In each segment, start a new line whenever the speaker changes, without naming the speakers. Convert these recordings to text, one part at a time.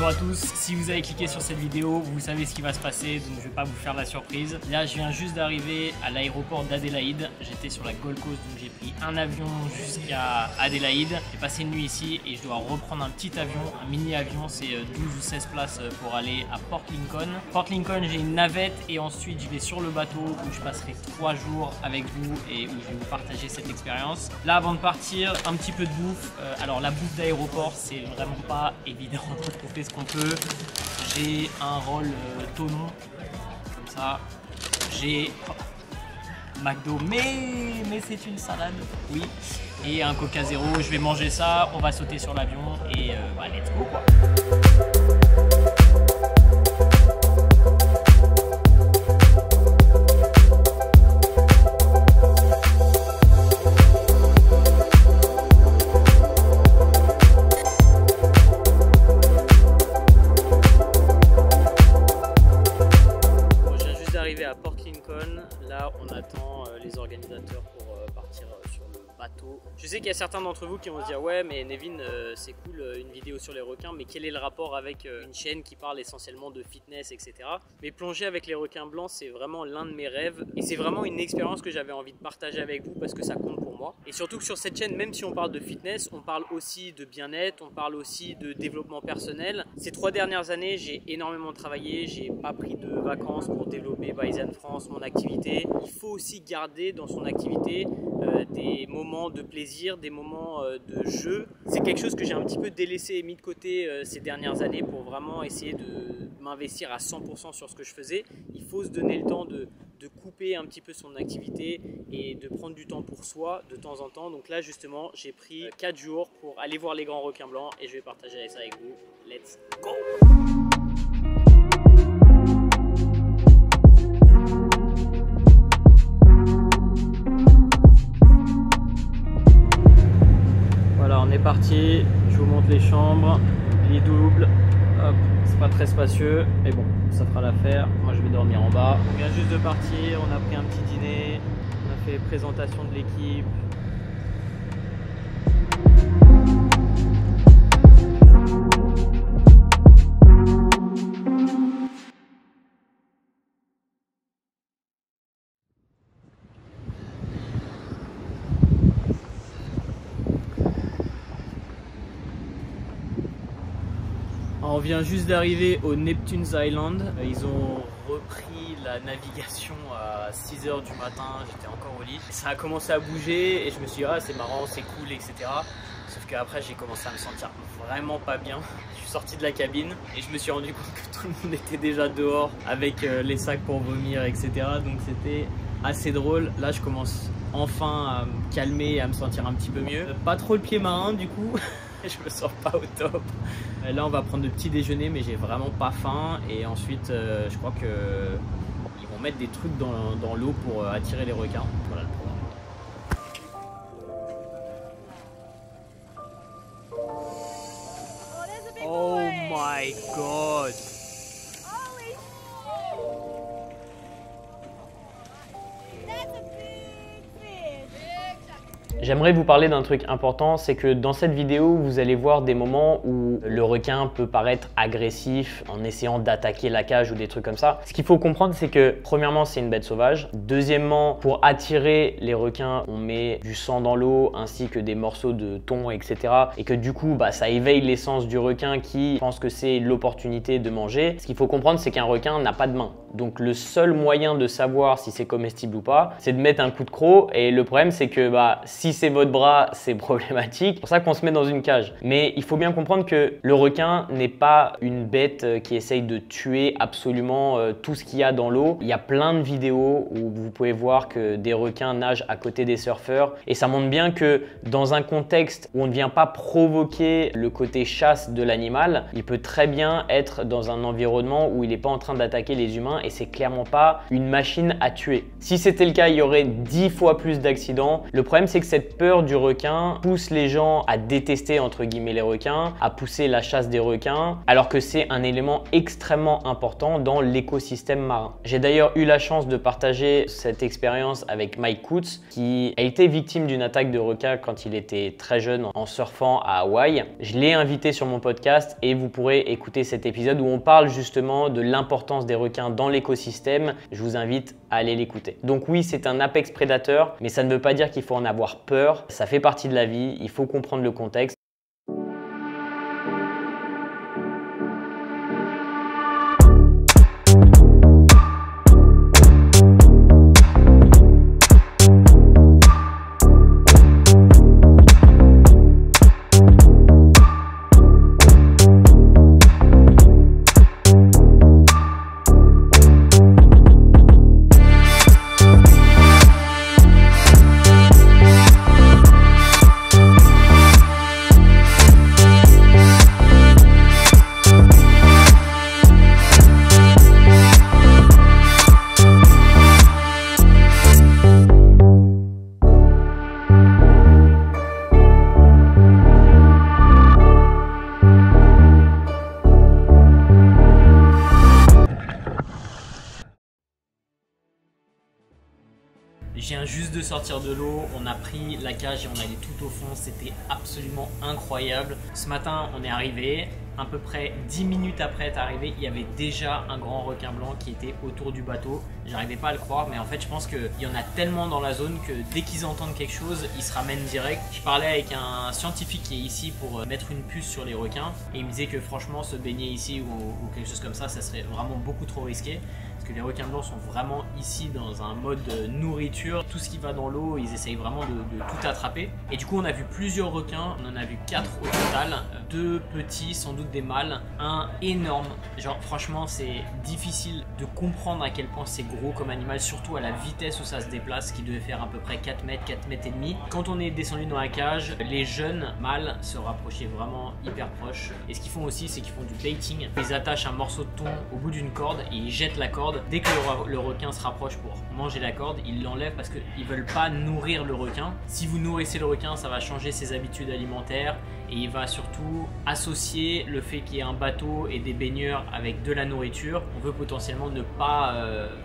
Bonjour à tous, si vous avez cliqué sur cette vidéo, vous savez ce qui va se passer, donc je vais pas vous faire la surprise. Là, je viens juste d'arriver à l'aéroport d'Adélaïde. J'étais sur la Gold Coast, donc j'ai pris un avion jusqu'à Adélaïde. J'ai passé une nuit ici et je dois reprendre un petit avion, un mini avion, c'est 12 ou 16 places pour aller à Port Lincoln. Port Lincoln, j'ai une navette et ensuite je vais sur le bateau où je passerai 3 jours avec vous et où je vais vous partager cette expérience. Là, avant de partir, un petit peu de bouffe. Alors la bouffe d'aéroport, c'est vraiment pas évident. On fait ce qu'on peut. J'ai un roll Thonon, comme ça. J'ai McDo, mais c'est une salade, oui. Et un Coca Zéro. Je vais manger ça. On va sauter sur l'avion et bah, let's go quoi. À Port Lincoln, là on attend les organisateurs pour partir sur le bateau. Je sais qu'il y a certains d'entre vous qui vont se dire ouais mais Nevin c'est cool une vidéo sur les requins, mais quel est le rapport avec une chaîne qui parle essentiellement de fitness etc. Mais plonger avec les requins blancs c'est vraiment l'un de mes rêves et c'est vraiment une expérience que j'avais envie de partager avec vous parce que ça compte pour moi. Et surtout que sur cette chaîne, même si on parle de fitness, on parle aussi de bien-être, on parle aussi de développement personnel. Ces 3 dernières années j'ai énormément travaillé, j'ai pas pris de vacances pour développer Bison France, mon activité. Il faut aussi garder dans son activité des moments de plaisir, des moments de jeu. C'est quelque chose que j'ai un petit peu délaissé et mis de côté ces dernières années pour vraiment essayer de m'investir à 100% sur ce que je faisais. Il faut se donner le temps de couper un petit peu son activité et de prendre du temps pour soi de temps en temps. Donc là justement j'ai pris 4 jours pour aller voir les grands requins blancs et je vais partager ça avec vous. Let's go! Voilà, on est parti, je vous montre les chambres, lit double, hop, c'est pas très spacieux, mais bon, ça fera l'affaire. Moi je vais dormir en bas. On vient juste de partir, on a pris un petit dîner, on a fait présentation de l'équipe. On vient juste d'arriver au Neptune's Island. Ils ont repris la navigation à 6 h du matin, j'étais encore au lit. Ça a commencé à bouger et je me suis dit ah c'est marrant, c'est cool etc. Sauf qu'après j'ai commencé à me sentir vraiment pas bien. Je suis sorti de la cabine et je me suis rendu compte que tout le monde était déjà dehors avec les sacs pour vomir etc. Donc c'était assez drôle. Là je commence enfin à me calmer et à me sentir un petit peu mieux. Pas trop le pied marin du coup. Je me sens pas au top. Là on va prendre le petit déjeuner mais j'ai vraiment pas faim et ensuite je crois que ils vont mettre des trucs dans l'eau pour attirer les requins. Voilà le programme. Oh my god. J'aimerais vous parler d'un truc important, c'est que dans cette vidéo, vous allez voir des moments où le requin peut paraître agressif en essayant d'attaquer la cage ou des trucs comme ça. Ce qu'il faut comprendre, c'est que premièrement, c'est une bête sauvage. Deuxièmement, pour attirer les requins, on met du sang dans l'eau ainsi que des morceaux de thon, etc. Et que du coup, ça éveille l'essence du requin qui pense que c'est l'opportunité de manger. Ce qu'il faut comprendre, c'est qu'un requin n'a pas de main. Donc le seul moyen de savoir si c'est comestible ou pas, c'est de mettre un coup de croc. Et le problème, c'est que si c'est votre bras, c'est problématique. C'est pour ça qu'on se met dans une cage. Mais il faut bien comprendre que le requin n'est pas une bête qui essaye de tuer absolument tout ce qu'il y a dans l'eau. Il y a plein de vidéos où vous pouvez voir que des requins nagent à côté des surfeurs. Et ça montre bien que dans un contexte où on ne vient pas provoquer le côté chasse de l'animal, il peut très bien être dans un environnement où il n'est pas en train d'attaquer les humains et c'est clairement pas une machine à tuer. Si c'était le cas, il y aurait 10 fois plus d'accidents. Le problème, c'est que cette
cette peur du requin pousse les gens à détester entre guillemets les requins, à pousser la chasse des requins, alors que c'est un élément extrêmement important dans l'écosystème marin. J'ai d'ailleurs eu la chance de partager cette expérience avec Mike Coutts, qui a été victime d'une attaque de requin quand il était très jeune en surfant à Hawaï. Je l'ai invité sur mon podcast et vous pourrez écouter cet épisode où on parle justement de l'importance des requins dans l'écosystème. Je vous invite à aller l'écouter. Donc oui, c'est un apex prédateur, mais ça ne veut pas dire qu'il faut en avoir peur. Ça fait partie de la vie, il faut comprendre le contexte. Je viens juste de sortir de l'eau, on a pris la cage et on allait tout au fond, c'était absolument incroyable. Ce matin, on est arrivé, à peu près 10 minutes après être arrivé, il y avait déjà un grand requin blanc qui était autour du bateau. J'arrivais pas à le croire, mais en fait, je pense qu'il y en a tellement dans la zone que dès qu'ils entendent quelque chose, ils se ramènent direct. Je parlais avec un scientifique qui est ici pour mettre une puce sur les requins et il me disait que franchement, se baigner ici ou quelque chose comme ça serait vraiment beaucoup trop risqué. Parce que les requins blancs sont vraiment ici dans un mode nourriture. Tout ce qui va dans l'eau, ils essayent vraiment de tout attraper. Et du coup, on a vu plusieurs requins. On en a vu 4 au total. 2 petits, sans doute des mâles. Un énorme. Genre, franchement, c'est difficile de comprendre à quel point c'est gros comme animal. Surtout à la vitesse où ça se déplace, qui devait faire à peu près 4 mètres, 4 mètres et demi. Quand on est descendu dans la cage, les jeunes mâles se rapprochaient vraiment hyper proches. Et ce qu'ils font aussi, c'est qu'ils font du baiting. Ils attachent un morceau de thon au bout d'une corde et ils jettent la corde. Dès que le requin se rapproche pour manger la corde, ils l'enlèvent parce qu'ils ne veulent pas nourrir le requin. Si vous nourrissez le requin, ça va changer ses habitudes alimentaires et il va surtout associer le fait qu'il y ait un bateau et des baigneurs avec de la nourriture. On veut potentiellement ne pas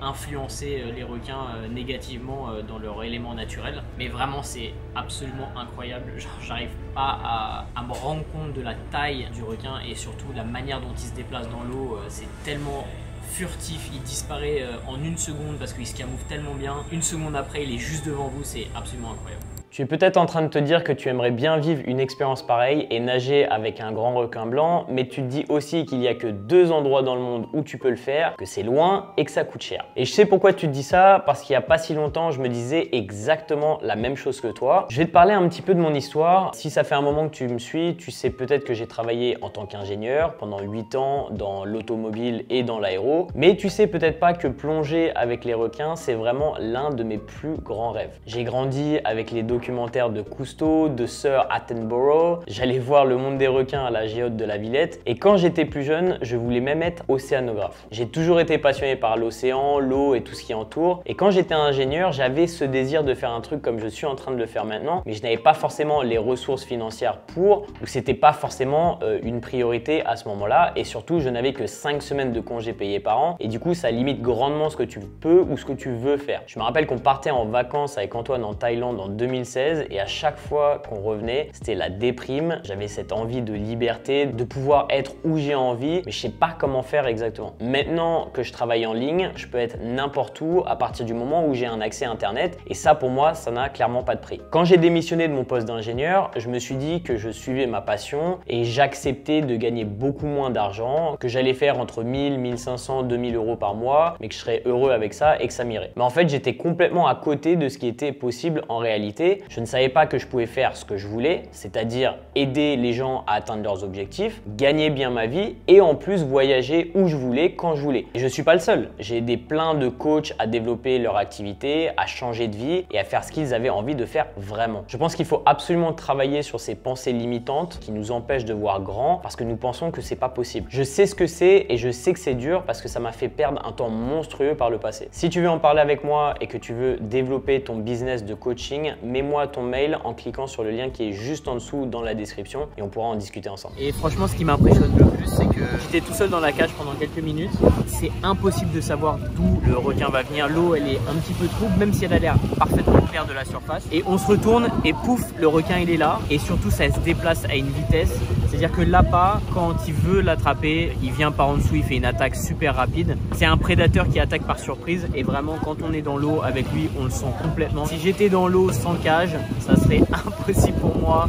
influencer les requins négativement dans leur élément naturel. Mais vraiment, c'est absolument incroyable. J'arrive pas à me rendre compte de la taille du requin et surtout la manière dont il se déplace dans l'eau. C'est tellement furtif, il disparaît en une seconde parce qu'il se camoufle tellement bien. Une seconde après, il est juste devant vous, c'est absolument incroyable. Tu es peut-être en train de te dire que tu aimerais bien vivre une expérience pareille et nager avec un grand requin blanc, mais tu te dis aussi qu'il n'y a que 2 endroits dans le monde où tu peux le faire, que c'est loin et que ça coûte cher. Et je sais pourquoi tu te dis ça, parce qu'il n'y a pas si longtemps, je me disais exactement la même chose que toi. Je vais te parler un petit peu de mon histoire. Si ça fait un moment que tu me suis, tu sais peut-être que j'ai travaillé en tant qu'ingénieur pendant 8 ans dans l'automobile et dans l'aéro, mais tu sais peut-être pas que plonger avec les requins, c'est vraiment l'un de mes plus grands rêves. J'ai grandi avec les documentaire de Cousteau, de Sir Attenborough. J'allais voir le monde des requins à la géode de la Villette. Et quand j'étais plus jeune, je voulais même être océanographe. J'ai toujours été passionné par l'océan, l'eau et tout ce qui entoure. Et quand j'étais ingénieur, j'avais ce désir de faire un truc comme je suis en train de le faire maintenant, mais je n'avais pas forcément les ressources financières pour, ou c'était pas forcément une priorité à ce moment-là. Et surtout, je n'avais que 5 semaines de congés payés par an. Et du coup, ça limite grandement ce que tu peux ou ce que tu veux faire. Je me rappelle qu'on partait en vacances avec Antoine en Thaïlande en 2016 et à chaque fois qu'on revenait, c'était la déprime. J'avais cette envie de liberté, de pouvoir être où j'ai envie, mais je sais pas comment faire exactement. Maintenant que je travaille en ligne, je peux être n'importe où à partir du moment où j'ai un accès à Internet et ça pour moi, ça n'a clairement pas de prix. Quand j'ai démissionné de mon poste d'ingénieur, je me suis dit que je suivais ma passion et j'acceptais de gagner beaucoup moins d'argent, que j'allais faire entre 1000, 1500, 2000 euros par mois, mais que je serais heureux avec ça et que ça m'irait. Mais en fait, j'étais complètement à côté de ce qui était possible en réalité. Je ne savais pas que je pouvais faire ce que je voulais, c'est-à-dire aider les gens à atteindre leurs objectifs, gagner bien ma vie et en plus voyager où je voulais, quand je voulais. Et je ne suis pas le seul. J'ai aidé plein de coachs à développer leur activité, à changer de vie et à faire ce qu'ils avaient envie de faire vraiment. Je pense qu'il faut absolument travailler sur ces pensées limitantes qui nous empêchent de voir grand parce que nous pensons que c'est pas possible. Je sais ce que c'est et je sais que c'est dur parce que ça m'a fait perdre un temps monstrueux par le passé. Si tu veux en parler avec moi et que tu veux développer ton business de coaching, mets-moi
mets-moi ton mail en cliquant sur le lien qui est juste en dessous dans la description et on pourra en discuter ensemble.
Et franchement, ce qui m'impressionne le plus, c'est que j'étais tout seul dans la cage pendant quelques minutes. C'est impossible de savoir d'où le requin va venir. L'eau, elle est un petit peu trouble, même si elle a l'air parfaitement claire de la surface. Et on se retourne et pouf, le requin, il est là. Et surtout, ça se déplace à une vitesse. C'est-à-dire que l'appât, quand il veut l'attraper, il vient par en dessous, il fait une attaque super rapide. C'est un prédateur qui attaque par surprise et vraiment, quand on est dans l'eau avec lui, on le sent complètement. Si j'étais dans l'eau sans cage, ça serait impossible pour moi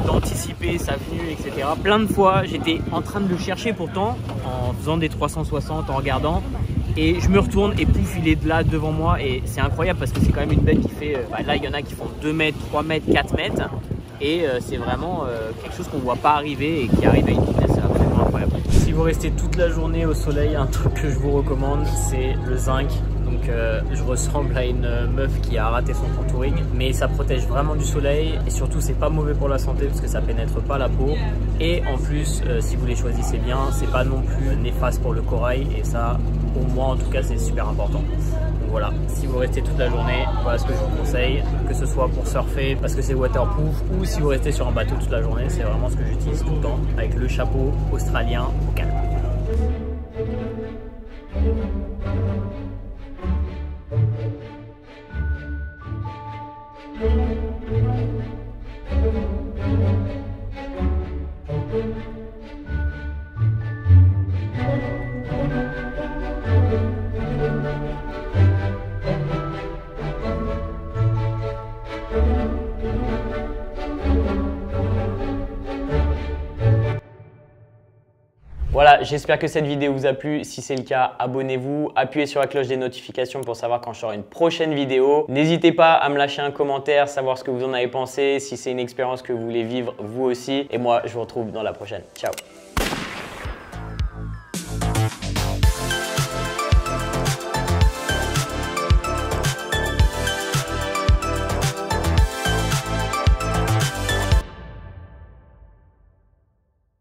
d'anticiper sa venue, etc. Plein de fois, j'étais en train de le chercher pourtant, en faisant des 360, en regardant. Et je me retourne et pouf, il est là devant moi. Et c'est incroyable parce que c'est quand même une bête qui fait... là, il y en a qui font 2 mètres, 3 mètres, 4 mètres. Et c'est vraiment quelque chose qu'on ne voit pas arriver et qui arrive à une vitesse absolument incroyable. Si vous restez toute la journée au soleil, un truc que je vous recommande, c'est le zinc. Donc je ressemble à une meuf qui a raté son contouring, mais ça protège vraiment du soleil et surtout c'est pas mauvais pour la santé parce que ça pénètre pas la peau. Et en plus, si vous les choisissez bien, c'est pas non plus néfaste pour le corail et ça, pour moi en tout cas, c'est super important. Donc voilà, si vous restez toute la journée, voilà ce que je vous conseille, que ce soit pour surfer parce que c'est waterproof ou si vous restez sur un bateau toute la journée, c'est vraiment ce que j'utilise tout le temps avec le chapeau australien au Canada.
Voilà, j'espère que cette vidéo vous a plu. Si c'est le cas, abonnez-vous, appuyez sur la cloche des notifications pour savoir quand je sors une prochaine vidéo. N'hésitez pas à me lâcher un commentaire, savoir ce que vous en avez pensé, si c'est une expérience que vous voulez vivre vous aussi. Et moi, je vous retrouve dans la prochaine. Ciao!